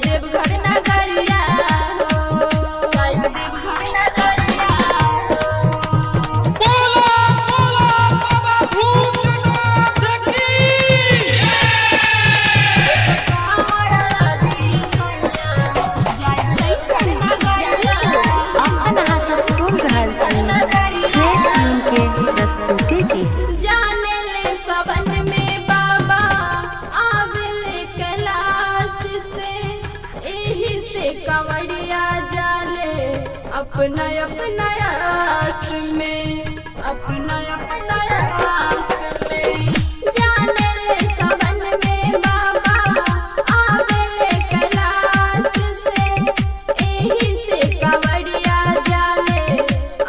देवघर नगरिया हो, जाइब देवघर नगरिया जाने ले सबन में बाबा आवेले कैलाश से, एही से कंवरिया जाले अपना अपना आस में, अपना अपना आस में। जाने ले सबन में बाबा आवेले कैलाश से, एही से कंवरिया जाले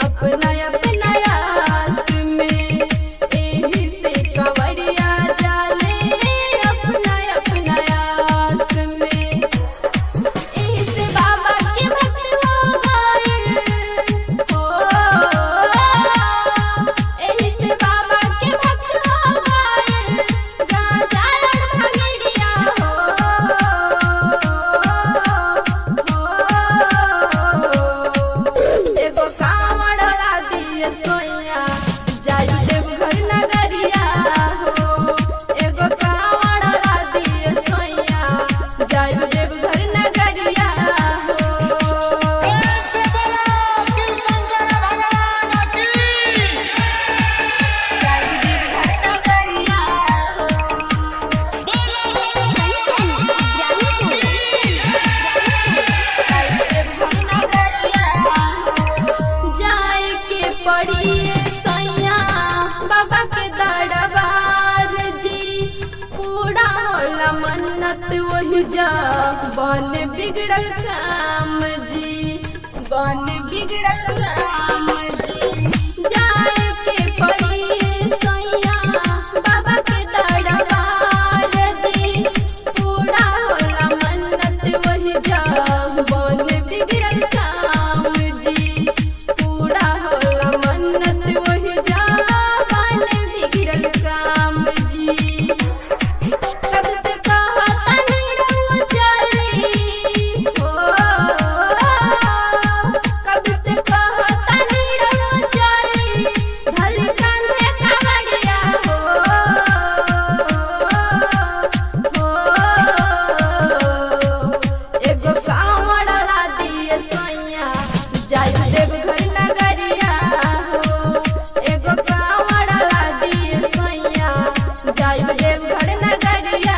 अपना अपना आस में, एही से कंवरिया जाले अपना अपना आस में। एही से बाबा के भक्त हो गए हो, एही से बाबा के भक्त हो गए गाजारण भंगिया हो, एगो कांवड़ ला दिए सोइया जाई देवघर नगरिया हो, एगो कांवड़ ला दिए सोइया जाई देवघर नगरिया हो। जाए के पड़िए सैया बाबा के दरबार जी, पूरा होला मन्नत वही जा बन बिगड़ल काम जी, बन बिगड़ल काम जी। जाए के पड़िए सैया बाबा के दरबार जी, पूरा होला मन्नत वही जा बन बिगड़ल काम जी, पूरा होला मन्नत वही जा बन बिगड़ल काम जी। कब से कहतनी रउआ चली हो, कब से कहतनी रउआ चली धल कान्हे कंवरिया हो, एगो कांवड़ ला दिए सैया जाइब देवघर नगरिया हो, एगो कांवड़ ला दिए सैया जाइब देवघर नगरिया